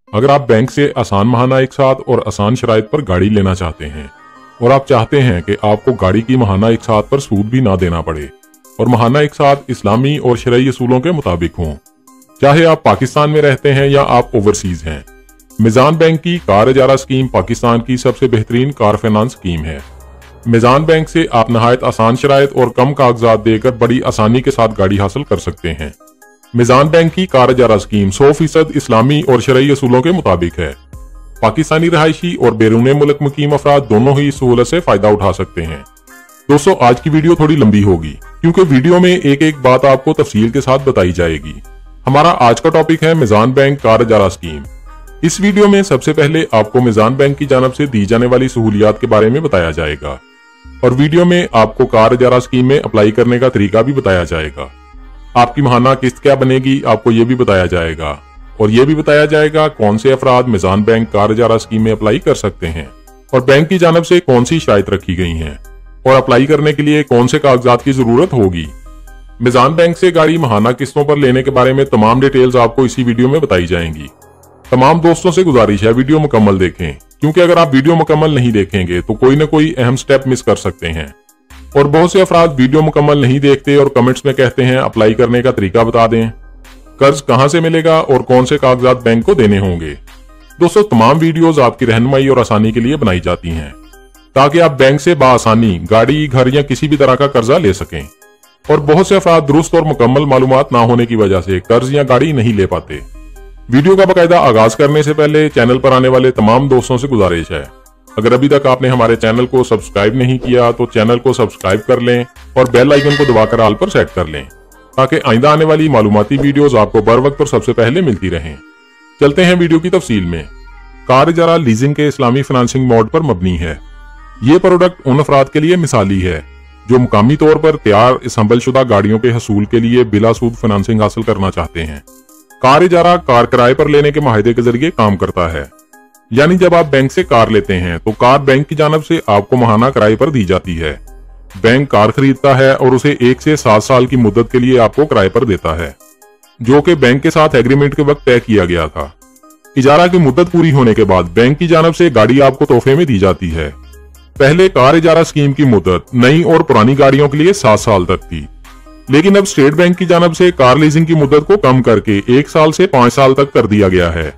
अगर आप बैंक से आसान माहाना एक साथ और आसान शराइत पर गाड़ी लेना चाहते हैं और आप चाहते हैं कि आपको गाड़ी की माहाना एक साथ पर सूद भी ना देना पड़े और माहाना एक साथ इस्लामी और शरई असूलों के मुताबिक हों, चाहे आप पाकिस्तान में रहते हैं या आप ओवरसीज हैं, मिजान बैंक की कार इजारा स्कीम पाकिस्तान की सबसे बेहतरीन कार फाइनेंस स्कीम है। मिजान बैंक से आप नहायत आसान शराइत और कम कागजात देकर बड़ी आसानी के साथ गाड़ी हासिल कर सकते हैं। मिजान बैंक की कार इजारा स्कीम 100% इस्लामी और शरई असूलों के मुताबिक है। पाकिस्तानी रहायशी और बैरून मुल्क मुकीम अफराद दोनों ही इस सहूलत से फायदा उठा सकते हैं। दोस्तों, आज की वीडियो थोड़ी लंबी होगी क्योंकि वीडियो में एक एक बात आपको तफसील के साथ बताई जाएगी। हमारा आज का टॉपिक है मिजान बैंक कार इजारा स्कीम। इस वीडियो में सबसे पहले आपको मिजान बैंक की जानब से दी जाने वाली सहूलियात के बारे में बताया जाएगा और वीडियो में आपको कार इजारा स्कीम में अप्लाई करने का तरीका भी बताया जाएगा। आपकी माहाना किस्त क्या बनेगी आपको ये भी बताया जाएगा और ये भी बताया जाएगा कौन से अफराद मिजान बैंक कार इजारा स्कीम में अप्लाई कर सकते हैं और बैंक की जानब से कौन सी शराइत रखी गई हैं और अप्लाई करने के लिए कौन से कागजात की जरूरत होगी। मिजान बैंक से गाड़ी माहाना किस्तों पर लेने के बारे में तमाम डिटेल्स आपको इसी वीडियो में बताई जाएंगी। तमाम दोस्तों से गुजारिश है वीडियो मुकम्मल देखें, क्योंकि अगर आप वीडियो मुकम्मल नहीं देखेंगे तो कोई न कोई अहम स्टेप मिस कर सकते हैं। और बहुत से अफराद वीडियो मुकम्मल नहीं देखते और कमेंट्स में कहते हैं अप्लाई करने का तरीका बता दें, कर्ज कहां से मिलेगा और कौन से कागजात बैंक को देने होंगे। दोस्तों, तमाम वीडियोस आपकी रहनुमाई और आसानी के लिए बनाई जाती हैं ताकि आप बैंक से बाआसानी गाड़ी, घर या किसी भी तरह का कर्जा ले सकें। और बहुत से अफराद दुरुस्त और मुकम्मल मालूमात ना होने की वजह से कर्ज या गाड़ी नहीं ले पाते। वीडियो का बाकायदा आगाज करने से पहले चैनल पर आने वाले तमाम दोस्तों से गुजारिश है, अगर अभी तक आपने हमारे चैनल को सब्सक्राइब नहीं किया तो चैनल को सब्सक्राइब कर लें और बेल आइकन को दबाकर ऑल पर सेट कर लें ताकि आइंदा आने वाली मालूमाती वीडियोस आपको बर वक्त और सबसे पहले मिलती रहें। चलते हैं वीडियो की तफसील में। कार इजारा लीजिंग के इस्लामी फाइनेंसिंग मोड पर मबनी है। ये प्रोडक्ट उन अफराद के लिए मिसाली है जो मुकामी तौर पर तैयार असम्बल शुदा गाड़ियों के हसूल के लिए बिला सूद फाइनेंसिंग हासिल करना चाहते हैं। कार इजारा कार किराए पर लेने के माहिदे के जरिए काम करता है, यानी जब आप बैंक से कार लेते हैं तो कार बैंक की जानब से आपको माहाना किराए पर दी जाती है। बैंक कार खरीदता है और उसे 1 से 7 साल की मुद्दत के लिए आपको किराए पर देता है, जो कि बैंक के साथ एग्रीमेंट के वक्त तय किया गया था। इजारा की मुद्दत पूरी होने के बाद बैंक की जानब से गाड़ी आपको तोहफे में दी जाती है। पहले कार इजारा स्कीम की मुद्दत नई और पुरानी गाड़ियों के लिए 7 साल तक थी, लेकिन अब स्टेट बैंक की जानब से कार लीजिंग की मुद्दत को कम करके 1 साल से 5 साल तक कर दिया गया है।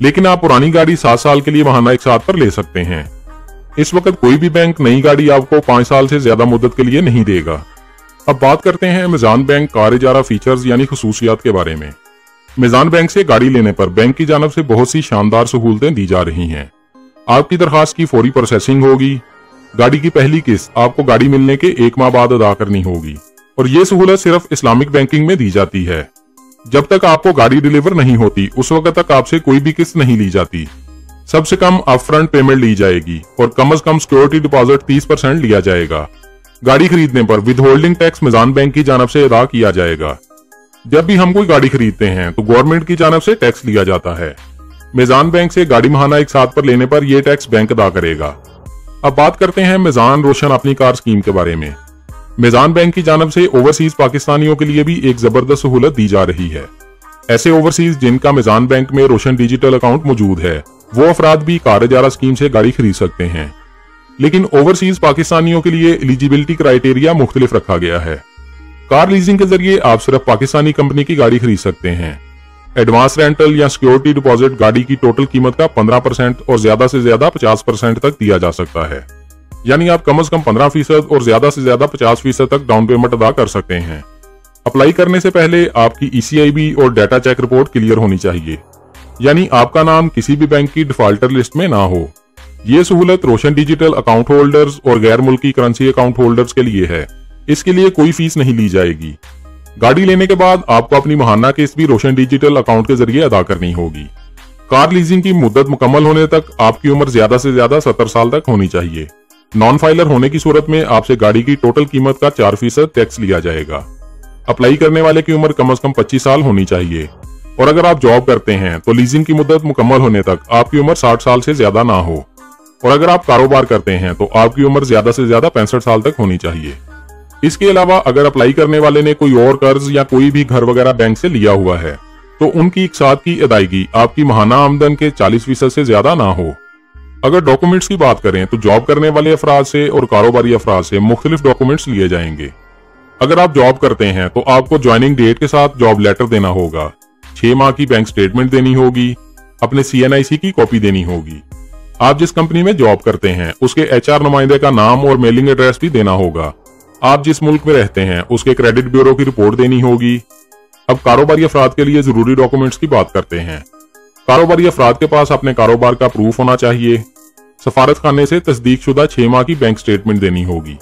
लेकिन आप पुरानी गाड़ी 7 साल के लिए माहाना एक साथ पर ले सकते हैं। इस वक्त कोई भी बैंक नई गाड़ी आपको 5 साल से ज्यादा मुद्दत के लिए नहीं देगा। अब बात करते हैं मिजान बैंक कार इजारा फीचर्स यानी खुसूसियात के बारे में। मिजान बैंक से गाड़ी लेने पर बैंक की जानब से बहुत सी शानदार सहूलतें दी जा रही हैं। आपकी दरखास्त की फौरी प्रोसेसिंग होगी। गाड़ी की पहली किस्त आपको गाड़ी मिलने के 1 माह बाद अदा करनी होगी और ये सहूलत सिर्फ इस्लामिक बैंकिंग में दी जाती है। जब तक आपको गाड़ी डिलीवर नहीं होती उस वक्त तक आपसे कोई भी किस्त नहीं ली जाती। सबसे कम अपफ्रंट पेमेंट ली जाएगी और कम से कम सिक्योरिटी डिपॉजिट 30% लिया जाएगा। गाड़ी खरीदने पर विदहोल्डिंग टैक्स मिजान बैंक की जानब से अदा किया जाएगा। जब भी हम कोई गाड़ी खरीदते हैं तो गवर्नमेंट की जानब से टैक्स लिया जाता है। मिजान बैंक से गाड़ी माहाना एक साथ पर लेने पर यह टैक्स बैंक अदा करेगा। अब बात करते हैं मिजान रोशन अपनी कार स्कीम के बारे में। मिजान बैंक की जानब से ओवरसीज पाकिस्तानियों के लिए भी एक जबरदस्त सहूलत दी जा रही है। ऐसे ओवरसीज जिनका मिजान बैंक में रोशन डिजिटल अकाउंट मौजूद है वो अफराद भी कार इजारा स्कीम से गाड़ी खरीद सकते हैं, लेकिन ओवरसीज पाकिस्तानियों के लिए एलिजिबिलिटी क्राइटेरिया मुख्तलिफ रखा गया है। कार लीजिंग के जरिए आप सिर्फ पाकिस्तानी कंपनी की गाड़ी खरीद सकते हैं। एडवांस रेंटल या सिक्योरिटी डिपॉजिट गाड़ी की टोटल कीमत का 15% और ज्यादा से ज्यादा 50% तक दिया जा सकता है, यानी आप कम से कम 15% और ज्यादा से ज्यादा 50% तक डाउन पेमेंट अदा कर सकते हैं। अप्लाई करने से पहले आपकी ECIB और डाटा चेक रिपोर्ट क्लियर होनी चाहिए, यानी आपका नाम किसी भी बैंक की डिफॉल्टर लिस्ट में ना हो। ये सहूलत रोशन डिजिटल अकाउंट होल्डर्स और गैर मुल्की करेंसी अकाउंट होल्डर्स के लिए है। इसके लिए कोई फीस नहीं ली जाएगी। गाड़ी लेने के बाद आपको अपनी माहाना किस्त भी रोशन डिजिटल अकाउंट के जरिए अदा करनी होगी। कार लीजिंग की मुद्दत मुकम्मल होने तक आपकी उम्र ज्यादा से ज्यादा 70 साल तक होनी चाहिए। नॉन फाइलर होने की सूरत में आपसे गाड़ी की टोटल कीमत का 4% टैक्स लिया जाएगा। अप्लाई करने वाले की उम्र कम से कम 25 साल होनी चाहिए और अगर आप जॉब करते हैं तो लीजिंग की मुद्दत मुकम्मल होने तक आपकी उम्र 60 साल से ज्यादा ना हो और अगर आप कारोबार करते हैं तो आपकी उम्र ज्यादा से ज्यादा 65 साल तक होनी चाहिए। इसके अलावा अगर अप्लाई करने वाले ने कोई और कर्ज या कोई भी घर वगैरह बैंक से लिया हुआ है तो उनकी इकसात की अदायगी आपकी माहाना आमदन के 40% से ज्यादा ना हो। अगर डॉक्यूमेंट्स की बात करें तो जॉब करने वाले अफराद से और कारोबारी अफराद से मुख्तलिफ डॉक्यूमेंट्स लिए जाएंगे। अगर आप जॉब करते हैं तो आपको ज्वाइनिंग डेट के साथ जॉब लेटर देना होगा, 6 माह की बैंक स्टेटमेंट देनी होगी, अपने CNIC की कॉपी देनी होगी। आप जिस कंपनी में जॉब करते हैं उसके HR नुमाइंदे का नाम और मेलिंग एड्रेस भी देना होगा। आप जिस मुल्क में रहते हैं उसके क्रेडिट ब्यूरो की रिपोर्ट देनी होगी। अब कारोबारी अफराद के लिए जरूरी डॉक्यूमेंट्स की बात करते हैं। कारोबारी अफराद के पास अपने कारोबार का प्रूफ होना चाहिए। सफारत खाने से तस्दीक शुदा 6 माह की बैंक स्टेटमेंट देनी होगी,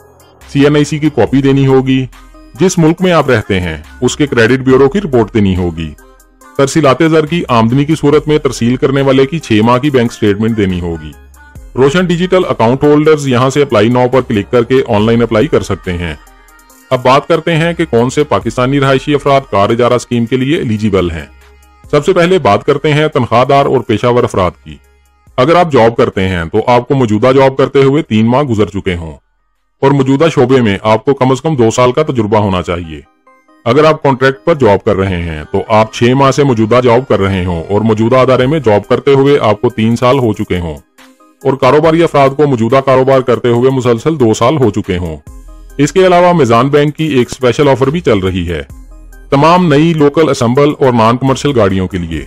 CNIC की कॉपी देनी होगी। जिस मुल्क में आप रहते हैं उसके क्रेडिट ब्यूरो की रिपोर्ट देनी होगी। तरसीलाते ज़र की आमदनी की सूरत में तरसील करने वाले की 6 माह की बैंक स्टेटमेंट देनी होगी। रोशन डिजिटल अकाउंट होल्डर्स यहां से अप्लाई नाउ पर क्लिक करके ऑनलाइन अप्लाई कर सकते हैं। अब बात करते हैं कि कौन से पाकिस्तानी रहायशी अफराद कार इजारा स्कीम के लिए एलिजिबल हैं। सबसे पहले बात करते हैं तनख्वाहदार और पेशावर अफराद की। अगर आप जॉब करते हैं तो आपको मौजूदा जॉब करते हुए 3 माह गुजर चुके हों और मौजूदा शोबे में आपको कम से कम 2 साल का तजुर्बा होना चाहिए। अगर आप कॉन्ट्रैक्ट पर जॉब कर रहे हैं तो आप 6 माह से मौजूदा जॉब कर रहे हों और मौजूदा अदारे में जॉब करते हुए आपको 3 साल हो चुके हों और कारोबारी अफराद को मौजूदा कारोबार करते हुए मुसलसल 2 साल हो चुके हों। इसके अलावा मिजान बैंक की एक स्पेशल ऑफर भी चल रही है तमाम नई लोकल असेंबल और नॉन कमर्शियल गाड़ियों के लिए।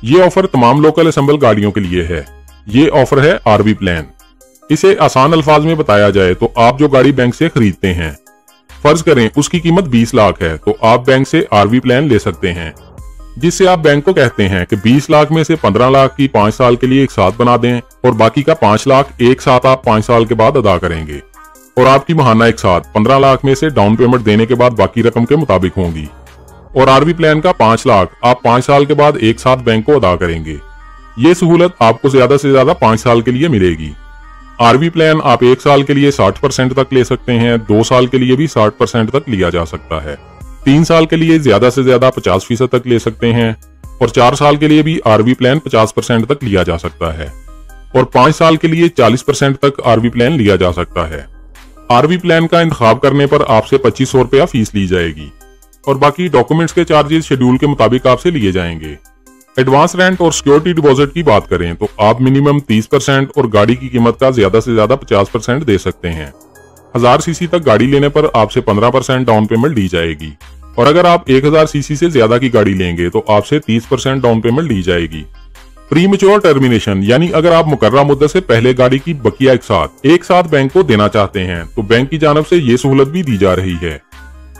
ये ऑफर तमाम लोकल असेंबल गाड़ियों के लिए है। ये ऑफर है RV प्लान। इसे आसान अल्फाज में बताया जाए तो आप जो गाड़ी बैंक से खरीदते हैं, फर्ज करें उसकी कीमत 20 लाख है, तो आप बैंक से RV प्लान ले सकते हैं, जिससे आप बैंक को कहते हैं कि 20 लाख में से 15 लाख की 5 साल के लिए एक साथ बना दें और बाकी का 5 लाख एक साथ आप 5 साल के बाद अदा करेंगे और आपकी माहाना एक साथ 15 लाख में से डाउन पेमेंट देने के बाद बाकी रकम के मुताबिक होंगी और RV प्लान का 5 लाख आप 5 साल के बाद एक साथ बैंक को अदा करेंगे। ये सहूलत आपको ज्यादा से ज्यादा 5 साल के लिए मिलेगी। RV प्लान आप 1 साल के लिए 60% तक ले सकते हैं, 2 साल के लिए भी 60% तक लिया जा सकता है, 3 साल के लिए ज्यादा से ज्यादा 50% तक ले सकते हैं और 4 साल के लिए भी RV प्लान 50% तक लिया जा सकता है और 5 साल के लिए 40% तक RV प्लान लिया जा सकता है। RV प्लान का इंतखाब करने पर आपसे 2500 रुपया फीस ली जाएगी और बाकी डॉक्यूमेंट्स के चार्जेस शेड्यूल के मुताबिक आपसे लिए जाएंगे। एडवांस रेंट और सिक्योरिटी डिपॉजिट की बात करें तो आप मिनिमम 30% और गाड़ी की कीमत का ज्यादा से ज्यादा 50% दे सकते हैं। 1000 सीसी तक गाड़ी लेने पर आपसे 15% डाउन पेमेंट दी जाएगी और अगर आप 1000 सीसी से ज्यादा की गाड़ी लेंगे तो आपसे 30% डाउन पेमेंट दी जाएगी। प्री मैच्योर टर्मिनेशन यानी अगर आप मुकर्रर मुद्दत से पहले गाड़ी की बकिया एक साथ बैंक को देना चाहते हैं तो बैंक की जानब से ये सहूलत भी दी जा रही है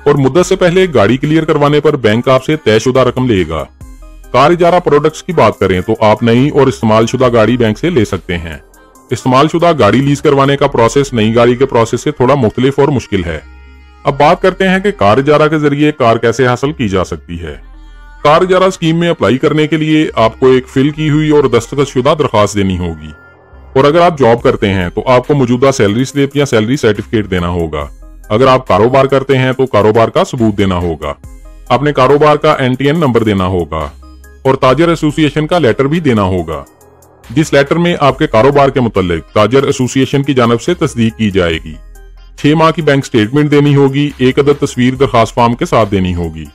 और मुद्दत से पहले गाड़ी क्लियर करवाने पर बैंक आपसे तयशुदा रकम लेगा। कार इजारा प्रोडक्ट्स की बात करें तो आप नई और इस्तेमाल शुदा गाड़ी बैंक से ले सकते हैं। इस्तेमाल शुदा गाड़ी लीज करवाने का प्रोसेस नई गाड़ी के प्रोसेस से थोड़ा मुख्तलिफ और मुश्किल है। अब बात करते हैं कि कार इजारा के जरिए कार कैसे हासिल की जा सकती है। कार इजारा स्कीम में अप्लाई करने के लिए आपको एक फिल की हुई और दस्तखत शुदा दरखास्त देनी होगी और अगर आप जॉब करते हैं तो आपको मौजूदा सैलरी स्लिप या सैलरी सर्टिफिकेट देना होगा। अगर आप कारोबार करते हैं तो कारोबार का सबूत देना होगा, अपने कारोबार का NTN नंबर देना होगा और ताजर एसोसिएशन का लेटर भी देना होगा, जिस लेटर में आपके कारोबार के मुतालिक ताजर एसोसिएशन की जानब से तस्दीक की जाएगी। 6 माह की बैंक स्टेटमेंट देनी होगी, एक अदद तस्वीर दरखास्त फॉर्म के साथ देनी होगी।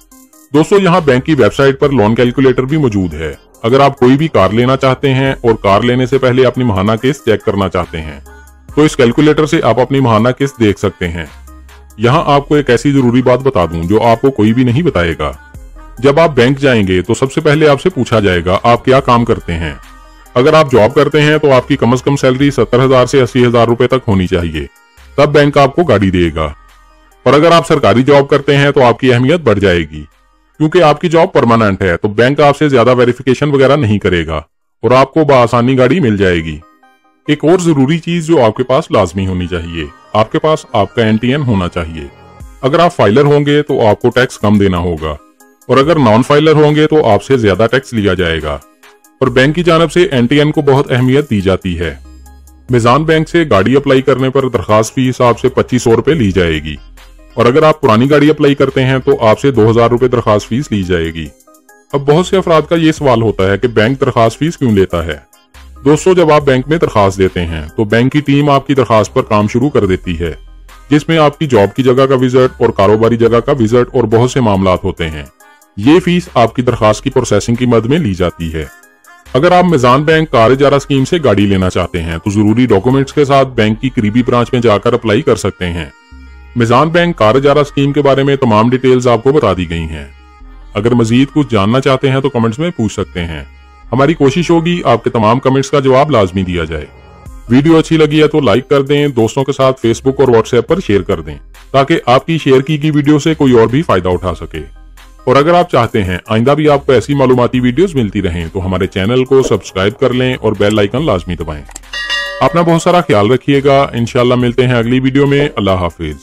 दोस्तों, यहाँ बैंक की वेबसाइट पर लोन कैलकुलेटर भी मौजूद है। अगर आप कोई भी कार लेना चाहते हैं और कार लेने से पहले अपनी माहाना किस्त चेक करना चाहते हैं तो इस कैलकुलेटर से आप अपनी माहाना किस्त देख सकते हैं। यहाँ आपको एक ऐसी जरूरी बात बता दूं जो आपको कोई भी नहीं बताएगा। जब आप बैंक जाएंगे तो सबसे पहले आपसे पूछा जाएगा आप क्या काम करते हैं। अगर आप जॉब करते हैं तो आपकी कम से कम सैलरी 70,000 से 80,000 रुपए तक होनी चाहिए, तब बैंक आपको गाड़ी देगा। और अगर आप सरकारी जॉब करते हैं तो आपकी अहमियत बढ़ जाएगी, क्योंकि आपकी जॉब परमानेंट है तो बैंक आपसे ज्यादा वेरिफिकेशन वगैरह नहीं करेगा और आपको बआसानी गाड़ी मिल जाएगी। एक और जरूरी चीज जो आपके पास लाजमी होनी चाहिए, आपके पास आपका NTN होना चाहिए। अगर आप फाइलर होंगे तो आपको टैक्स कम देना होगा और अगर नॉन फाइलर होंगे तो आपसे ज्यादा टैक्स लिया जाएगा और बैंक की जानब से NTN को बहुत अहमियत दी जाती है। मिजान बैंक से गाड़ी अप्लाई करने पर दरखास्त फीस आपसे 2500 रुपए ली जाएगी और अगर आप पुरानी गाड़ी अप्लाई करते हैं तो आपसे 2000 रुपए दरखास्त फीस ली जाएगी। अब बहुत से अफराद का ये सवाल होता है कि बैंक दरखास्त फीस क्यों लेता है। दोस्तों, जब आप बैंक में दरखास्त देते हैं तो बैंक की टीम आपकी दरखास्त पर काम शुरू कर देती है, जिसमें आपकी जॉब की जगह का विजिट और कारोबारी जगह का विजिट और बहुत से मामलात होते हैं। ये फीस आपकी दरखास्त की प्रोसेसिंग की मद में ली जाती है। अगर आप मिजान बैंक कार इजारा स्कीम से गाड़ी लेना चाहते हैं तो जरूरी डॉक्यूमेंट्स के साथ बैंक की करीबी ब्रांच में जाकर अप्लाई कर सकते हैं। मिजान बैंक कार इजारा स्कीम के बारे में तमाम डिटेल्स आपको बता दी गई हैं। अगर मजीद कुछ जानना चाहते हैं तो कमेंट्स में पूछ सकते हैं। हमारी कोशिश होगी आपके तमाम कमेंट्स का जवाब लाजमी दिया जाए। वीडियो अच्छी लगी है तो लाइक कर दें, दोस्तों के साथ फेसबुक और व्हाट्सएप पर शेयर कर दें ताकि आपकी शेयर की गई वीडियो से कोई और भी फायदा उठा सके। और अगर आप चाहते हैं आइंदा भी आपको ऐसी मालूमाती वीडियोस मिलती रहें तो हमारे चैनल को सब्सक्राइब कर लें और बेल आइकन लाजमी दबाएं। अपना बहुत सारा ख्याल रखिएगा। इंशाल्लाह मिलते हैं अगली वीडियो में। अल्लाह हाफिज।